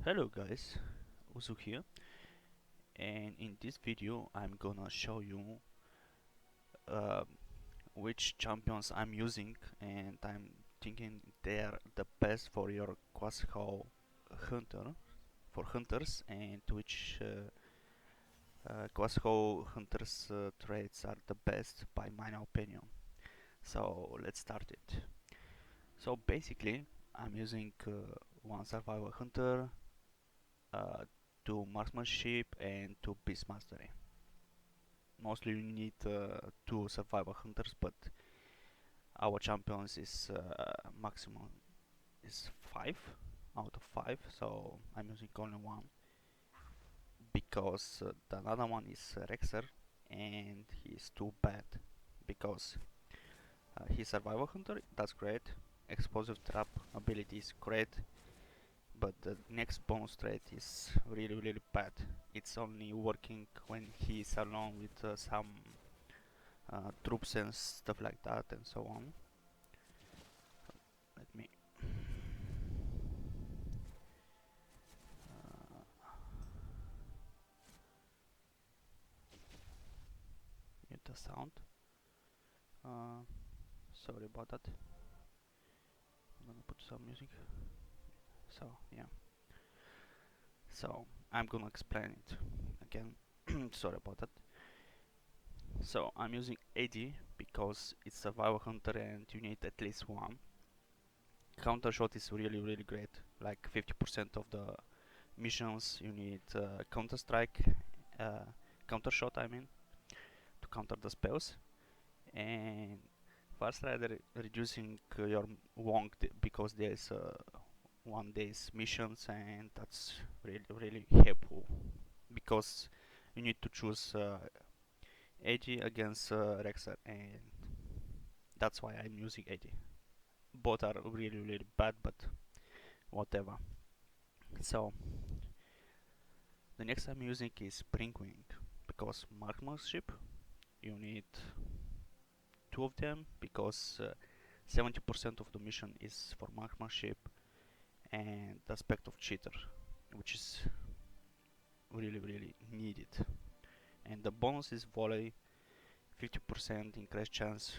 Hello guys, Uzu here, and in this video I'm gonna show you uh, which champions I'm using, and I'm thinking they're the best for your Quasho hunter, for hunters, and which Quasho hunters traits are the best by my opinion. So let's start it. So basically I'm using one survival hunter, uh, two marksmanship and two beast mastery. Mostly you need two survival hunters, but our champions is maximum is 5 out of 5, so I'm using only one because the other one is Rexer and he's too bad because he's survival hunter, that's great, explosive trap ability is great, but the next bonus trait is really bad. It's only working when he's alone with some troops and stuff like that and so on. Let me mute the sound. Uh, Sorry about that. I'm gonna put some music. So yeah. So I'm gonna explain it again. Sorry about that. So I'm using AD because it's survival hunter and you need at least one. Counter shot is really great. Like 50% of the missions you need counter strike, uh, counter shot. I mean, to counter the spells. And fast rider reducing your wong because there's 1 day's missions, and that's really helpful because you need to choose AD against Rexer, and that's why I'm using AD. Both are really bad, but whatever. So the next I'm using is Springwing because marksmanship you need two of them because 70% of the mission is for marksmanship and the aspect of cheater, which is really needed. And the bonus is volley, 50% increased chance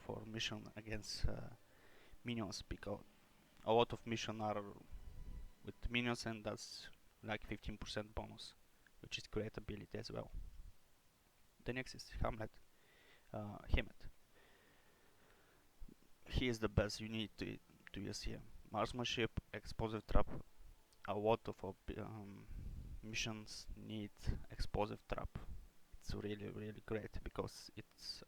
for mission against minions because a lot of mission are with minions and that's like 15% bonus, which is great ability as well. The next is Hamlet. He is the best. You need to use him. Marksmanship, explosive trap. A lot of missions need explosive trap. It's really great because it's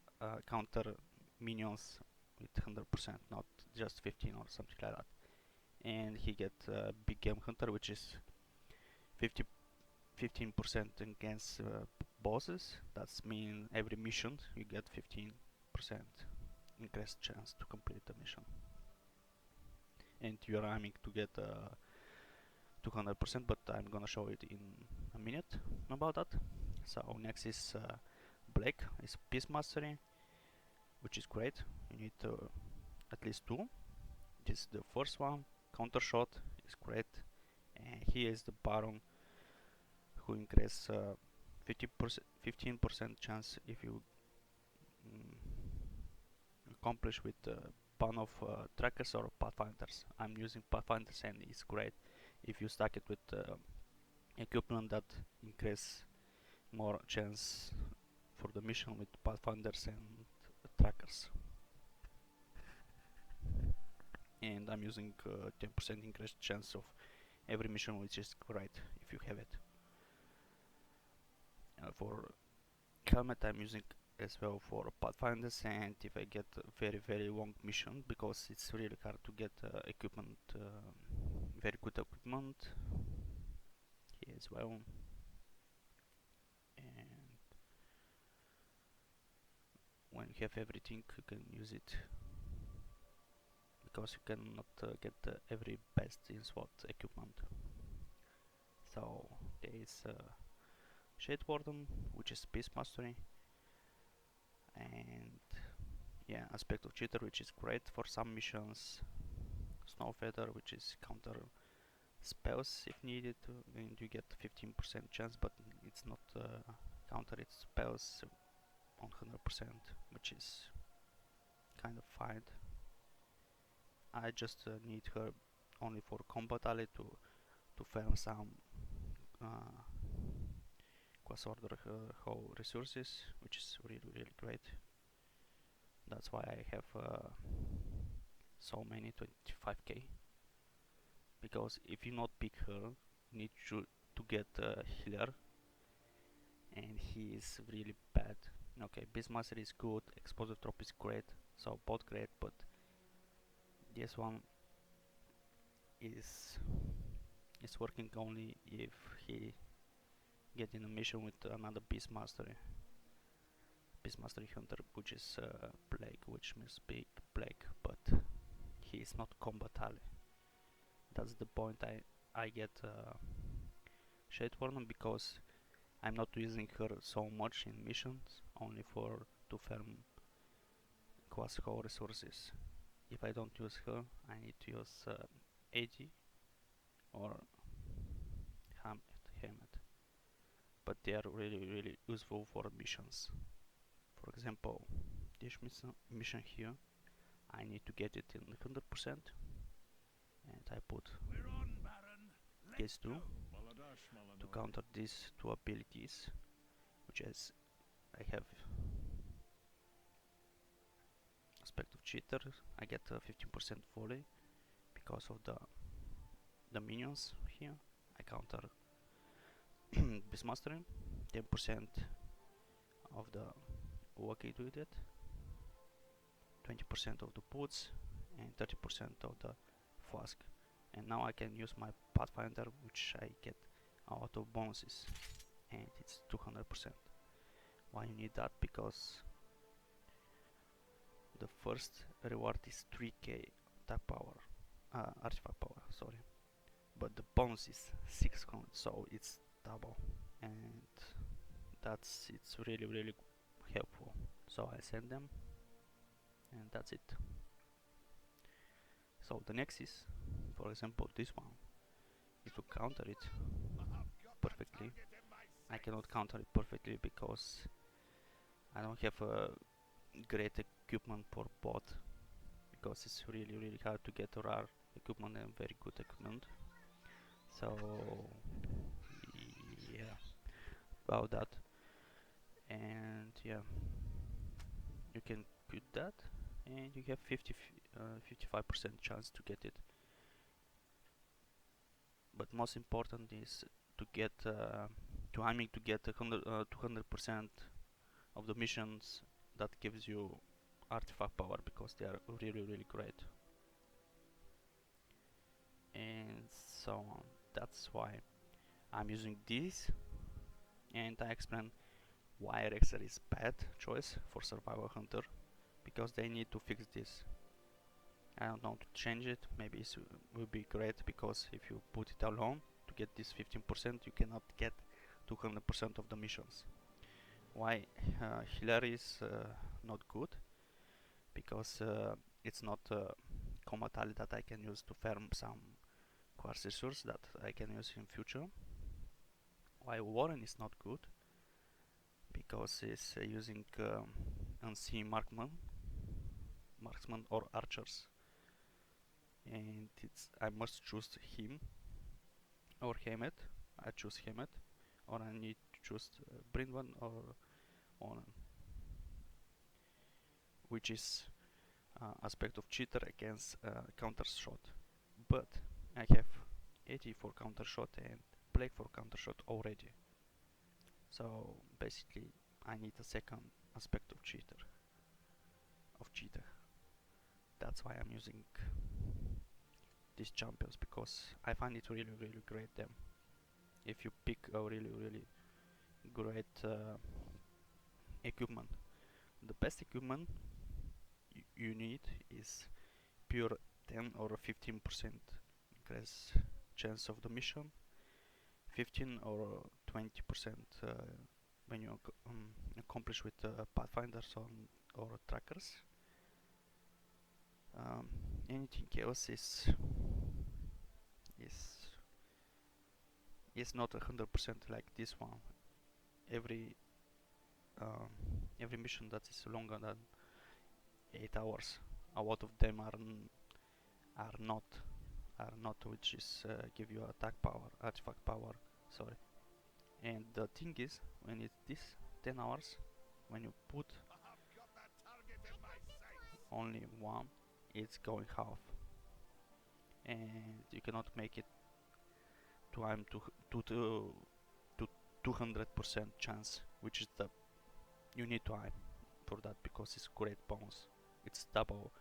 counter minions with 100%, not just 15 or something like that. And he get big game hunter, which is 50 15% against bosses. That's mean every mission you get 15% increased chance to complete the mission, and you're aiming to get 200%, but I'm gonna show it in a minute about that. So next is Black, is Peace Mastery, which is great. You need at least two. This is the first one. Counter Shot is great, and here is the Baron, who increase 15% chance if you accomplish with ban of trackers or pathfinders. I'm using pathfinders and it's great if you stack it with equipment that increase more chance for the mission with pathfinders and trackers. And I'm using 10% increased chance of every mission, which is great if you have it. For helmet I'm using as well for pathfinders, and if I get a very long mission, because it's really hard to get equipment, very good equipment here as well. And when you have everything you can use it, because you cannot get every best in SWAT equipment. So there is Shade Warden, which is Peace Mastery, and yeah, Aspect of Cheater, which is great for some missions. Snow Feather, which is counter spells if needed, and you get 15% chance, but it's not counter its spells on 100%, which is kind of fine. I just need her only for combat ally to farm some uh, quest order how resources, which is really great. That's why I have so many 25k, because if you not pick her, you need to get a healer, and he is really bad. Okay, Beastmaster is good, Explosive Drop is great, so both great, but this one is working only if he get in a mission with another Beastmaster Hunter, which is Plague, which must be Plague, but he is not combat ally. That's the point I get Shade Warden, because I'm not using her so much in missions, only for to farm Quasco resources. If I don't use her, I need to use AD or Hammett, but they are really useful for missions. For example, this mission here, I need to get it in 100%, and I put these two to counter these two abilities, which is I have aspect of cheater. I get 15% volley because of the minions here. I counter Beastmaster, 10% of the Waki do it, 20% of the boots, and 30% of the flask. And now I can use my Pathfinder, which I get a lot of bonuses, and it's 200%. Why you need that? Because the first reward is 3k attack power, artifact power, sorry, but the bonus is 600, so it's double, and it's really helpful. So I send them, and that's it. So the next is, for example, this one. If you counter it perfectly, I cannot counter it perfectly because I don't have a great equipment for bot, because it's really hard to get rare equipment and very good equipment. So yeah, about that. And yeah, you can put that, and you have 55% chance to get it. But most important is to get aiming to get 200% of the missions that gives you artifact power, because they are really great, and so on. That's why I'm using this, and I explain why Rexer is bad choice for survival hunter, because they need to fix this. I don't know to change it. Maybe it will be great, because if you put it alone to get this 15%, you cannot get 200% of the missions. Why Healer is not good? Because it's not a combat ally that I can use to farm some quartz resource that I can use in future. Why Warren is not good? Because it's using unseen marksman or archers, and I must choose him or Hammett. I choose Hammett, or I need to choose Brindwan or Onan, which is aspect of cheater against counter shot. But I have 80 for counter shot and Plague for counter shot already. So basically I need a second aspect of cheater. That's why I'm using these champions, because I find it really great them. If you pick a really great equipment, the best equipment you need is pure 10 or 15% increase chance of the mission, 15 or 20% when you accomplish with pathfinders or trackers. Anything else is It's not 100% like this one. Every um, every mission that is longer than 8 hours, a lot of them are not which is give you attack power, artifact power, sorry. And the thing is, when it's this 10 hours, when you put only one, it's going half, and you cannot make it to I'm to 200% chance, which is the you need to aim for that because it's great bonus. It's double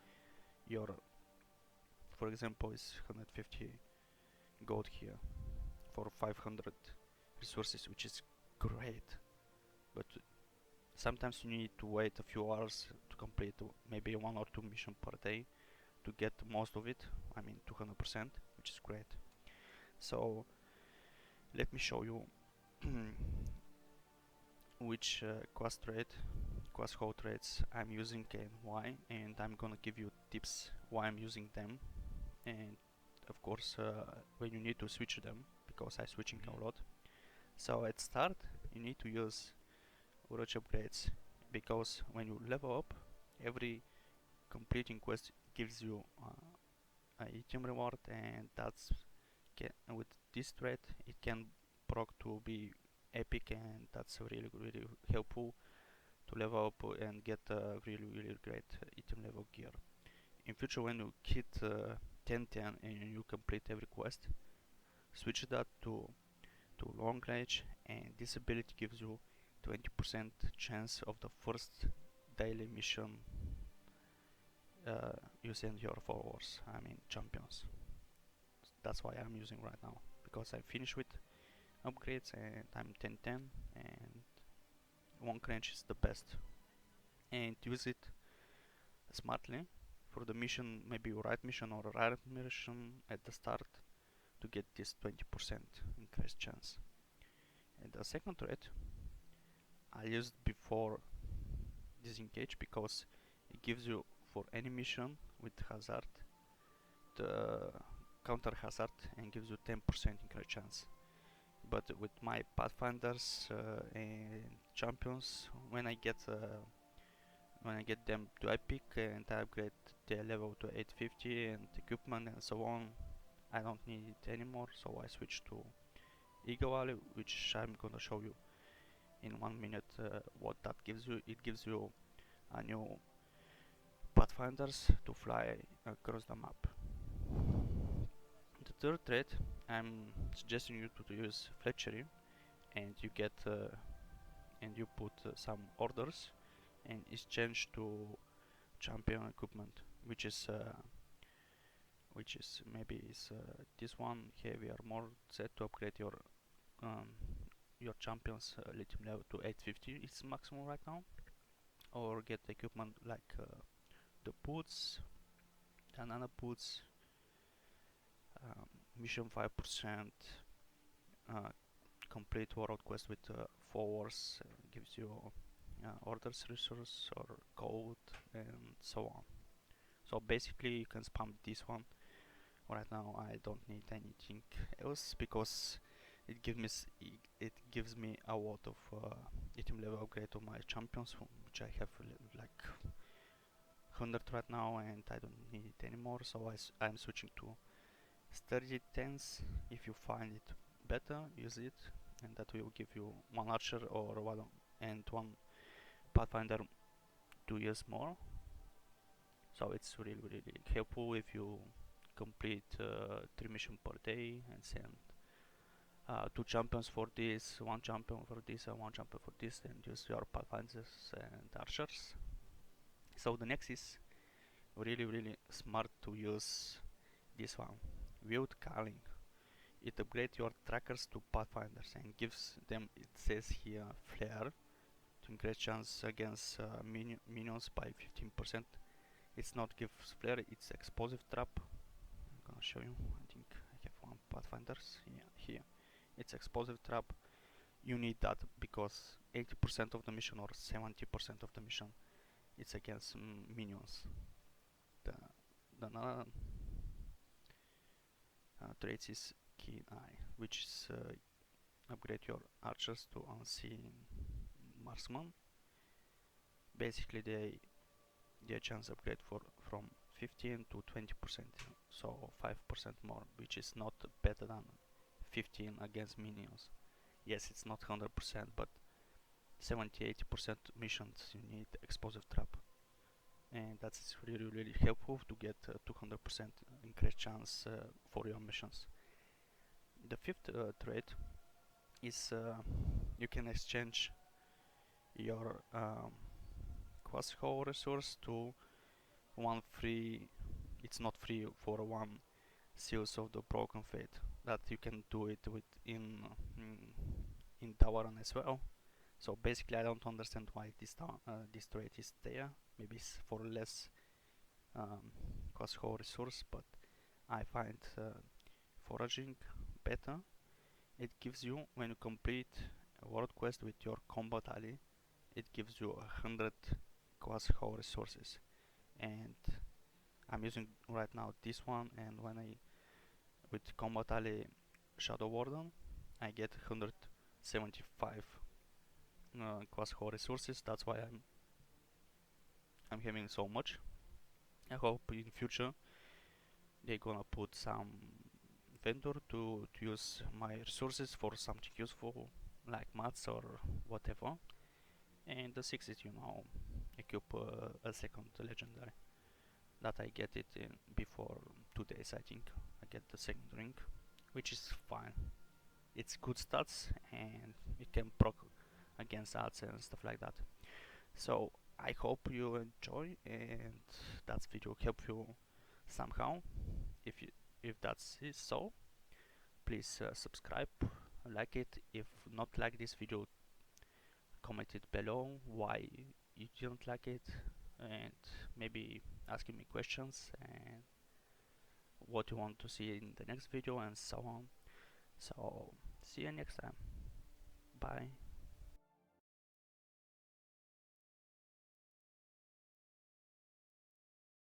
your, for example, it's 150 gold here for 500 resources, which is great. But sometimes you need to wait a few hours to complete maybe 1 or 2 missions per day to get most of it. I mean 200%, which is great. So let me show you which quest code traits I'm using and why, and I'm gonna give you tips why I'm using them, and of course when you need to switch them, because I'm switching a lot. So at start you need to use Urge upgrades, because when you level up, every completing quest gives you a item reward, and that's with this trait it can proc to be epic, and that's really helpful to level up and get really great item level gear. In future, when you hit 10-10 and you complete every quest, switch that to long range, and this ability gives you 20% chance of the first daily mission using your followers, I mean champions. That's why I'm using right now, because I'm finished with upgrades and I'm 10-10, and long range is the best. And use it smartly for the mission, maybe right mission or rare mission at the start, to get this 20% increased chance. And the second trait I used before disengage, because it gives you for any mission with hazard the counter hazard and gives you 10% increased chance. But with my pathfinders and champions, when I get them to epic and I upgrade their level to 850 and equipment and so on, I don't need it anymore, so I switch to Eagle Valley, which I'm gonna show you in 1 minute what that gives you. It gives you a new pathfinders to fly across the map. The third trait, I'm suggesting you to use Fletchery, and you get and you put some orders and exchange to champion equipment, which is maybe is this one heavier more set to upgrade your champions lithium level to 850. It's maximum right now, or get equipment like the boots, banana boots, mission 5%, complete world quest with 4 wars, gives you orders resource or gold and so on. So basically you can spam this one. Right now I don't need anything else, because it gives me a lot of item level upgrade on my champions, which I have like 100 right now, and I don't need it anymore. So I'm switching to sturdy tens. If you find it better, use it, and that will give you one archer or one pathfinder 2 years more. So it's really helpful if you complete 3 missions per day and send 2 champions for this, 1 champion for this, and 1 champion for this, and use your pathfinders and archers. So the next is really smart to use this one, Wild Calling. It upgrades your trackers to pathfinders and gives them, it says here, flare to increase chance against minions by 15%. It's not gives flare, it's explosive trap. I'm gonna show you. I think I have one pathfinders. Yeah, here. It's explosive trap. You need that because 80% of the mission or 70% of the mission it's against minions. The another trait is Keen Eye, which is upgrade your archers to unseen marksman. Basically the chance upgrade from 15 to 20%, so 5% more, which is not better than 15 against minions. Yes, it's not 100%, but 70-80% missions you need explosive trap, and that's really helpful to get 200% increased chance for your missions. The fifth trait is you can exchange your quest hole resource to one free, it's not free, for one Seals of the Broken Fate, that you can do it with in Davaran as well. So basically I don't understand why this trait is there. Maybe it's for less quest hole resource, but I find foraging better. It gives you, when you complete a world quest with your combat ally, it gives you 100 quest hole resources, and I'm using right now this one, and when I with combat ally Shadow Warden I get 175 quest hole resources. That's why I'm having so much. I hope in future they're gonna put some vendor to use my resources for something useful, like mats or whatever. And the sixth is, equip a second legendary, that I get it in before 2 days. I think I get the second ring, which is fine. It's good stats and it can proc against odds and stuff like that. So I hope you enjoy, and that video help you somehow. If that's so, please subscribe, like it. If not like this video, comment it below why you didn't like it, and maybe asking me questions and what you want to see in the next video and so on. So see you next time. Bye.